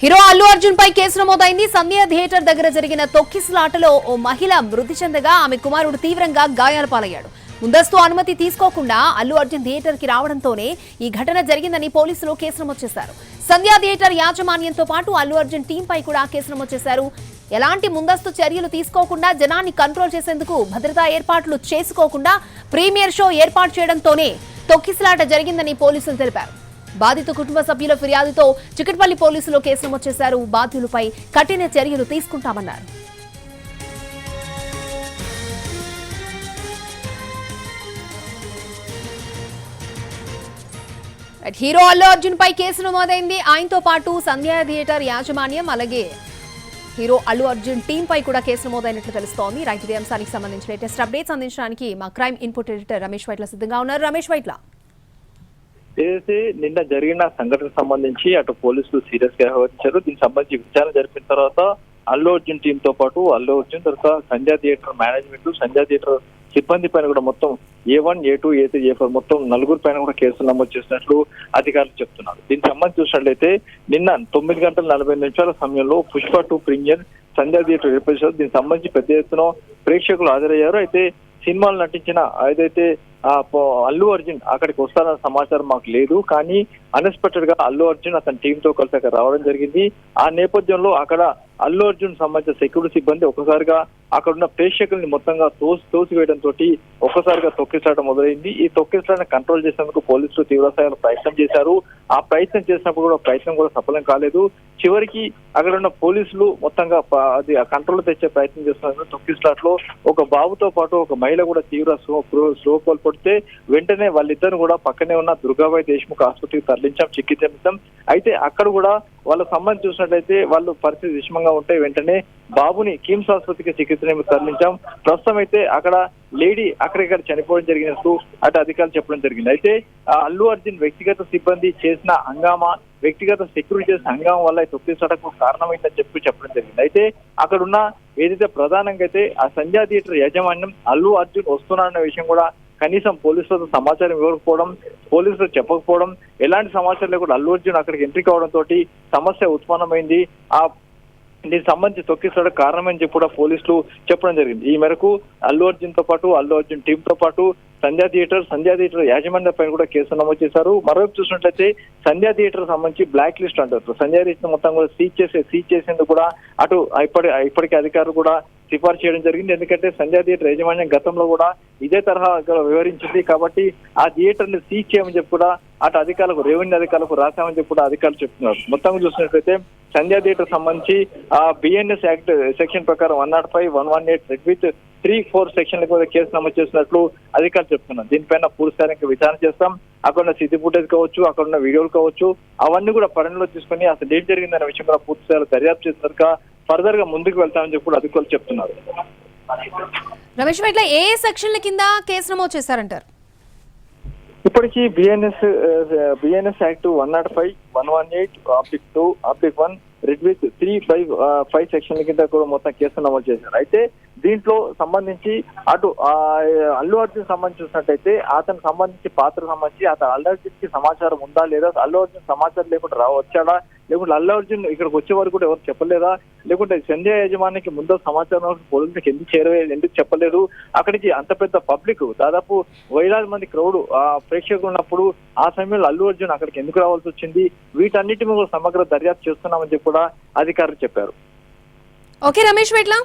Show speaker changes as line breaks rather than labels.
Hero Allu Arjun పై case నమోదైంది. సంధ్య theatre దగ్గర జరిగిన తొక్కిసలాటలో ఓ మహిళ మృతి చెందగా ఆమె కుమారుడు తీవ్రంగా గాయాల పాలయ్యాడు. ముందస్తు అనుమతి తీసుకోకుండా అల్లు అర్జున్ థియేటర్ కి రావడంతోనే ఈ ఘటన జరిగిందని పోలీసులు కేసు నమోదు చేశారు. సంధ్య థియేటర్ యాజమాన్యంతో పాటు అల్లు అర్జున్ టీం పై కూడా కేసు నమోదు చేశారు. ఎలాంటి ముందస్తు చర్యలు తీసుకోకుండా జనాన్ని కంట్రోల్ చేసేందుకు భద్రతా ఏర్పాట్లు చేసుకోకుండా ప్రీమియర్ షో ఏర్పాటు చేయడంతోనే తొక్కిసలాట జరిగిందని పోలీసులు తెలిపారు. బాధిత కుటుంబ సభ్యుల ఫిర్యాదుతో చికట్పల్లి పోలీసులు కేసు నమోదు చేశారు. బాధ్యులపై కఠిన చర్యలు తీసుకుంటామన్నారు. హీరో అల్లు అర్జున్ పై కేసు నమోదైంది. ఆయనతో పాటు సంధ్య థియేటర్ యాజమాన్యం అలాగే హీరో అల్లు అర్జున్ టీం పై కూడా కేసు నమోదైనట్లు తెలుస్తోంది. రైతు ఇదే అంశానికి సంబంధించిన లేటెస్ట్ అప్డేట్స్ అందించడానికి మా crime input editor Ramesh Vaitla సిద్ధంగా ఉన్నారు. రమేష్ వైట్ల,
నిన్న జరిగిన సంఘటనకు సంబంధించి అటు పోలీసులు సీరియస్ గా వ్యవహరించారు. దీనికి సంబంధించి విచారణ జరిపిన తర్వాత అల్లు అర్జున్ టీం తో పాటు అల్లు అర్జున్ తర్వాత సంధ్య థియేటర్ మేనేజ్మెంట్, సంధ్య థియేటర్ సిబ్బంది పైన కూడా మొత్తం A1, A2, A3, A4 మొత్తం 4 పైన కూడా కేసులు నమోదు చేసినట్లు అధికారులు చెప్తున్నారు. దీనికి సంబంధించి చూసినట్లయితే నిన్న 9:40 సమయంలో పుష్ప 2 ప్రీమియర్ సంధ్య థియేటర్ ఏర్పరిచారు. దీనికి సంబంధించి పెద్ద ఎత్తున ప్రేక్షకులు హాజరయ్యారు. అయితే సినిమాలు నటించిన ఏదైతే అల్లు అర్జున్ అక్కడికి వస్తారన్న సమాచారం మాకు లేదు. కానీ అన్ఎక్స్పెక్టెడ్ గా అల్లు అర్జున్ అతని టీం తో కలిసి అక్కడ రావడం జరిగింది. ఆ నేపథ్యంలో అక్కడ అల్లు అర్జున్ సంబంధించిన సెక్యూరిటీ సిబ్బంది ఒక్కసారిగా అక్కడ ఉన్న ప్రేక్షకుల్ని మొత్తంగా తోసివేయడంతో ఒక్కసారిగా తొక్కిసలాట మొదలైంది. ఈ తొక్కిసలాటను కంట్రోల్ చేసేందుకు పోలీసులు తీవ్రస్థాయిలో ప్రయత్నం చేశారు. ఆ ప్రయత్నం చేసినప్పుడు కూడా ప్రయత్నం కూడా సఫలం కాలేదు. చివరికి అక్కడ ఉన్న పోలీసులు మొత్తంగా అది కంట్రోల్ తెచ్చే ప్రయత్నం చేస్తున్నారు. తొక్కిసలాటలో ఒక బాబుతో పాటు ఒక మహిళ కూడా తీవ్ర స్లో కోల్పడితే వెంటనే వాళ్ళిద్దరు కూడా పక్కనే ఉన్న దుర్గాబాయి దేశ్ముఖ్ ఆసుపత్రికి తరలించాం, చికిత్స నిమిత్తం. అయితే అక్కడ కూడా వాళ్ళకు సంబంధించి చూసినట్లయితే వాళ్ళు పరిస్థితి విషమంగా ఉంటే వెంటనే బాబుని కిమ్స్ ఆసుపత్రికి చికిత్స నిమిత్తం తరలించాం. ప్రస్తుతం అయితే అక్కడ లేడీ అక్కడిక్కడ చనిపోవడం జరిగినట్టు అటు అధికారులు చెప్పడం జరిగింది. అయితే అల్లు అర్జున్ వ్యక్తిగత సిబ్బంది చేసిన హంగామా, వ్యక్తిగత సెక్యూరిటీ చేసిన హంగామా వల్ల తొక్కిసలాటకు కారణమైందని చెప్పడం జరిగింది. అయితే అక్కడ ఉన్న ఏదైతే ప్రధానంగా అయితే ఆ సంధ్య థియేటర్ యాజమాన్యం అల్లు అర్జున్ వస్తున్నారన్న విషయం కూడా కనీసం పోలీసులతో సమాచారం ఇవ్వకపోవడం, పోలీసులు చెప్పకపోవడం, ఎలాంటి సమాచారం లేకుండా అల్లు అర్జున్ అక్కడికి ఎంట్రీ కావడంతో సమస్య ఉత్పన్నమైంది. దీనికి సంబంధించి తొక్కిసలాట కారణమని చెప్పి కూడా పోలీసులు చెప్పడం జరిగింది. ఈ మేరకు అల్లు అర్జున్ తో పాటు అల్లు అర్జున్ టీం తో పాటు సంధ్య థియేటర్ యాజమాన్య పైన కూడా కేసు నమోదు చేశారు. మరోవైపు చూసినట్లయితే సంధ్య థియేటర్ సంబంధించి బ్లాక్ లిస్ట్ అంటారు. సంధ్య థియేటర్ మొత్తం కూడా సీజ్ చేసేందుకు కూడా అటు ఇప్పటికే అధికారులు కూడా సిఫార్సు చేయడం జరిగింది. ఎందుకంటే సంధ్య థియేటర్ యాజమాన్యం గతంలో కూడా ఇదే తరహా వివరించింది. కాబట్టి ఆ థియేటర్ ని సీజ్ చేయమని చెప్పి కూడా అటు అధికారులకు, రెవెన్యూ అధికారులకు రాశామని చెప్పి కూడా అధికారులు చెప్తున్నారు. మొత్తం చూసినట్లయితే సంధ్య థియేటర్ సంబంధించి BNS యాక్ట్ సెక్షన్ ప్రకారం 105, 118, రెడ్ విత్ 3-4 సెక్షన్లకు కూడా కేసు నమోదు చేసినట్లు అధికారులు చెప్తున్నారు. దీనిపైన పూర్తిస్థాయికి విచారణ చేస్తాం. అక్కడ ఉన్న సిటీ ఫుటేజ్ కావచ్చు, అక్కడ ఉన్న వీడియోలు కావచ్చు, అవన్నీ కూడా పరిగణలో తీసుకుని అసలు ఏం జరిగిందన్న విషయం కూడా పూర్తిస్థాయిలో దర్యాప్తు చేసినాక ఫర్దర్ గా ముందుకు వెళ్తామని చెప్పి కూడా అధికారులు చెప్తున్నారు.
రమేష్ వైట్ల, ఏ సెక్షన్ల కింద కేసు నమోదు చేశారంటారు?
ఇప్పటికీ బిఎన్ఎస్ యాక్ట్ 105, 118, (2), (1), రెడ్ విత్ 3-5 సెక్షన్ల కింద కూడా మొత్తం కేసు నమోదు చేశారు. అయితే దీంట్లో సంబంధించి అటు అల్లు అర్జున్ సంబంధించి చూసినట్టయితే అతనికి సంబంధించి పాత్ర సంబంధించి అతను అల్లు అర్జున్ కి సమాచారం ఉందా లేదా, అల్లు అర్జున్ సమాచారం లేకుండా వచ్చాడా, లేకుంటే అల్లు అర్జున్ ఇక్కడికి వచ్చే వరకు కూడా ఎవరు చెప్పలేదా, లేకుంటే సంధ్య యాజమాన్యానికి ముందు సమాచారం పోలీసులకు ఎందుకు చెప్పలేదు, అక్కడికి అంత పెద్ద పబ్లిక్ దాదాపు వేలాది మంది క్రౌడ్ ప్రేక్షకులు ఉన్నప్పుడు ఆ సమయంలో అల్లు అర్జున్ అక్కడికి ఎందుకు రావాల్సి వచ్చింది, వీటన్నిటి మీద సమగ్ర దర్యాప్తు చేస్తున్నామని చెప్పి కూడా అధికారులు చెప్పారు.
ఓకే రమేష్ వైట్ల.